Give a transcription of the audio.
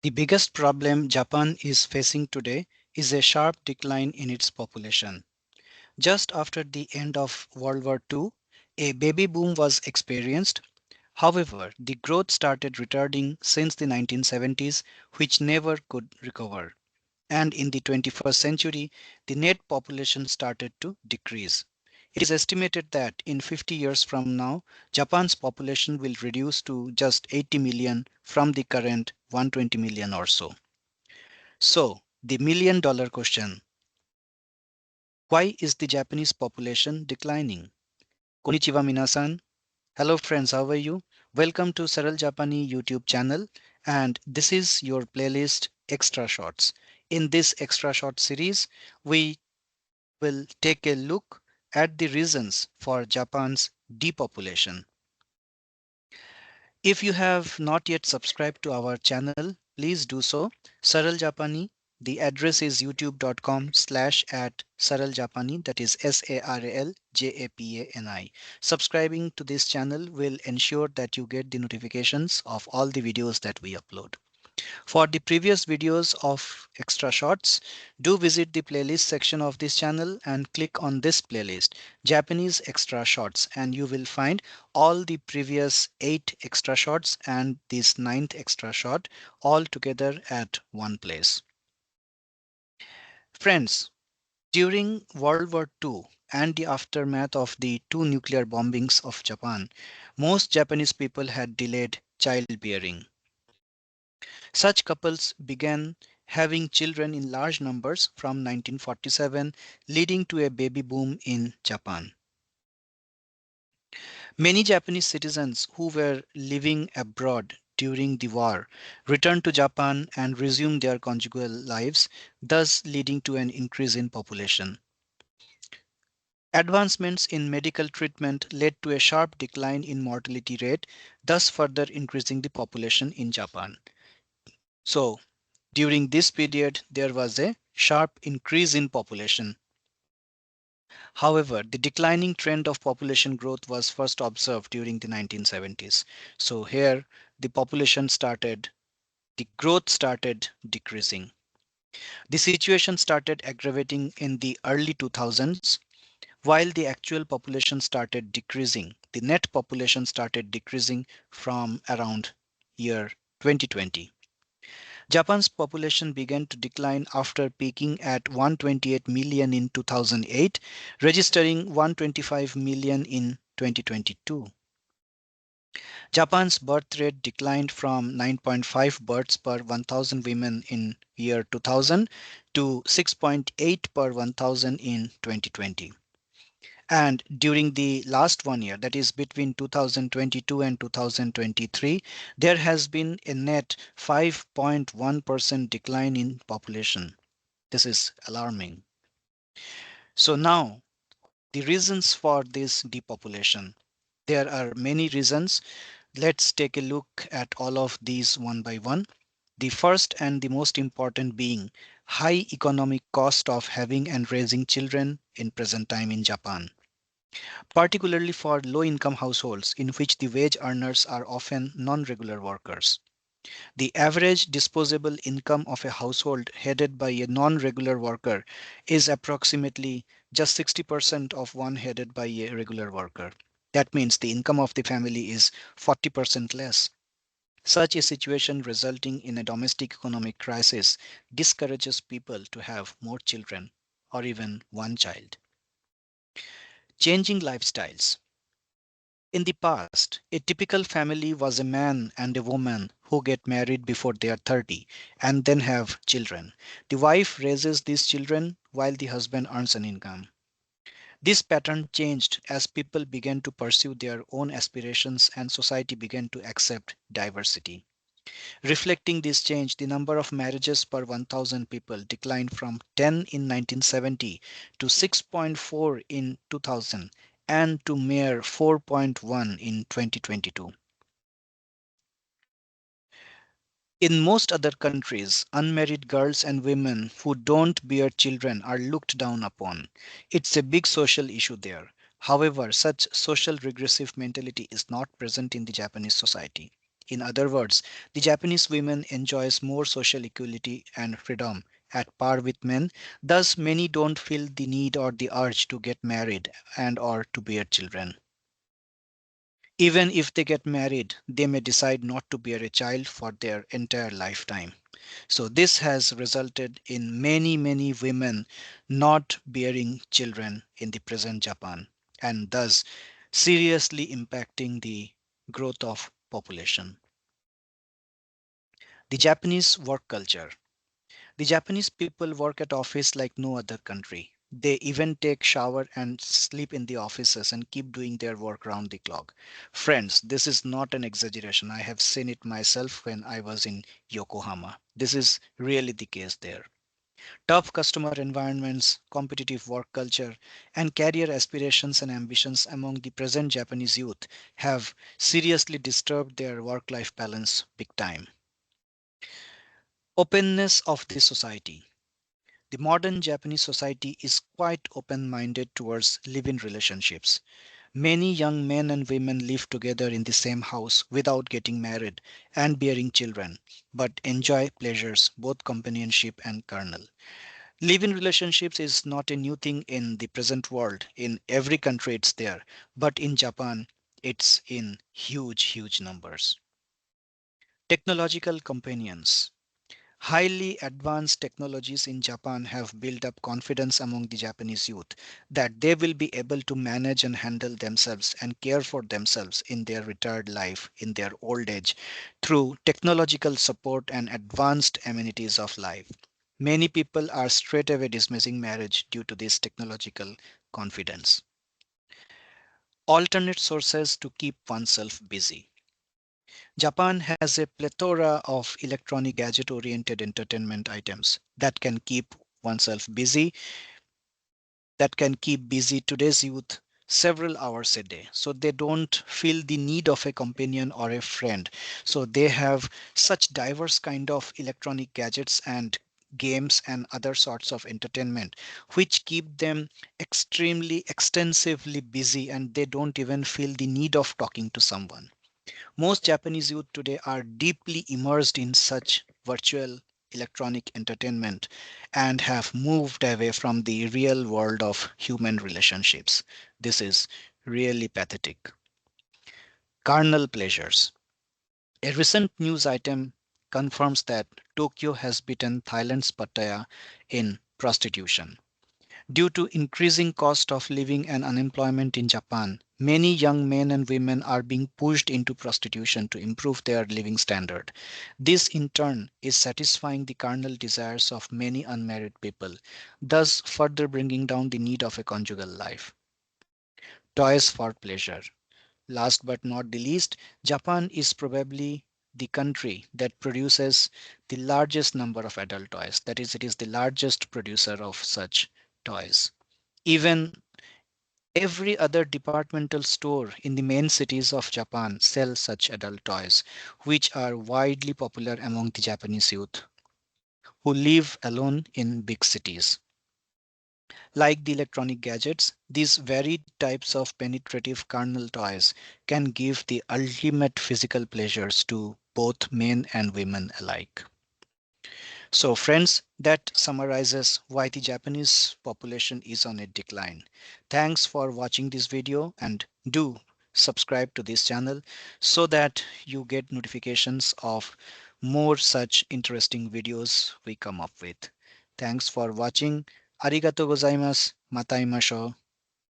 The biggest problem Japan is facing today is a sharp decline in its population. Just after the end of World War II, a baby boom was experienced. However, the growth started retarding since the 1970s, which never could recover. And in the 21st century, the net population started to decrease. It is estimated that in 50 years from now, Japan's population will reduce to just 80 million from the current 120 million or so. So, the million-dollar question: why is the Japanese population declining? Konnichiwa minasan. Hello friends, how are you? Welcome to Saral Japani YouTube channel, and this is your playlist Extra Shots. In this Extra Short series, we will take a look at the reasons for Japan's depopulation. If you have not yet subscribed to our channel, please do so. Saral Japani. The address is youtube.com/@Saral Japani, that is SARALJAPANI. Subscribing to this channel will ensure that you get the notifications of all the videos that we upload. For the previous videos of extra shots, do visit the playlist section of this channel and click on this playlist, Japanese extra shots, and you will find all the previous 8 extra shots and this ninth extra shot all together at one place. Friends, during World War II and the aftermath of the two nuclear bombings of Japan, most Japanese people had delayed childbearing. Such couples began having children in large numbers from 1947, leading to a baby boom in Japan. Many Japanese citizens who were living abroad during the war returned to Japan and resumed their conjugal lives, thus leading to an increase in population. Advancements in medical treatment led to a sharp decline in mortality rate, thus further increasing the population in Japan. So, during this period, there was a sharp increase in population. However, the declining trend of population growth was first observed during the 1970s. So here, the growth started decreasing. The situation started aggravating in the early 2000s. While the actual population started decreasing, the net population started decreasing from around year 2020. Japan's population began to decline after peaking at 128 million in 2008, registering 125 million in 2022. Japan's birth rate declined from 9.5 births per 1,000 women in year 2000 to 6.8 per 1,000 in 2020. And during the last 1 year, that is between 2022 and 2023, there has been a net 5.1% decline in population. This is alarming. So now, the reasons for this depopulation. There are many reasons. Let's take a look at all of these one by one. The first and the most important being high economic cost of having and raising children in present time in Japan, particularly for low-income households in which the wage earners are often non-regular workers. The average disposable income of a household headed by a non-regular worker is approximately just 60% of one headed by a regular worker. That means the income of the family is 40% less. Such a situation resulting in a domestic economic crisis discourages people to have more children or even one child. Changing lifestyles. In the past, a typical family was a man and a woman who get married before they are 30 and then have children. The wife raises these children while the husband earns an income. This pattern changed as people began to pursue their own aspirations and society began to accept diversity. Reflecting this change, the number of marriages per 1,000 people declined from 10 in 1970 to 6.4 in 2000 and to mere 4.1 in 2022. In most other countries, unmarried girls and women who don't bear children are looked down upon. It's a big social issue there. However, such social regressive mentality is not present in the Japanese society. In other words, the Japanese women enjoys more social equality and freedom at par with men. Thus, many don't feel the need or the urge to get married and or to bear children. Even if they get married, they may decide not to bear a child for their entire lifetime. So this has resulted in many women not bearing children in the present Japan, and thus seriously impacting the growth of population. The Japanese work culture. The Japanese people work at office like no other country. They even take shower and sleep in the offices and keep doing their work round the clock. Friends, this is not an exaggeration. I have seen it myself when I was in Yokohama. This is really the case there. Tough customer environments, competitive work culture, and career aspirations and ambitions among the present Japanese youth have seriously disturbed their work life balance big time. Openness of the society. The modern Japanese society is quite open minded towards live in relationships. Many young men and women live together in the same house without getting married and bearing children, but enjoy pleasures, both companionship and carnal. Live in relationships is not a new thing in the present world. In every country, it's there, but in Japan, it's in huge numbers. Technological companions. Highly advanced technologies in Japan have built up confidence among the Japanese youth that they will be able to manage and handle themselves and care for themselves in their retired life, in their old age, through technological support and advanced amenities of life. Many people are straight away dismissing marriage due to this technological confidence. Alternate sources to keep oneself busy. Japan has a plethora of electronic gadget oriented entertainment items that can keep busy today's youth several hours a day, so they don't feel the need of a companion or a friend. So they have such diverse kind of electronic gadgets and games and other sorts of entertainment which keep them extremely extensively busy, and they don't even feel the need of talking to someone. Most Japanese youth today are deeply immersed in such virtual electronic entertainment and have moved away from the real world of human relationships. This is really pathetic. Carnal pleasures. A recent news item confirms that Tokyo has beaten Thailand's Pattaya in prostitution. Due to increasing cost of living and unemployment in Japan, many young men and women are being pushed into prostitution to improve their living standard. This in turn is satisfying the carnal desires of many unmarried people, thus further bringing down the need of a conjugal life. Toys for pleasure. Last but not the least, Japan is probably the country that produces the largest number of adult toys. That is, it is the largest producer of such toys. Even every other departmental store in the main cities of Japan sell such adult toys, which are widely popular among the Japanese youth who live alone in big cities. Like the electronic gadgets, these varied types of penetrative carnal toys can give the ultimate physical pleasures to both men and women alike. So, friends, that summarizes why the Japanese population is on a decline. Thanks for watching this video, and do subscribe to this channel so that you get notifications of more such interesting videos we come up with. Thanks for watching. Arigato gozaimasu. Matai masho.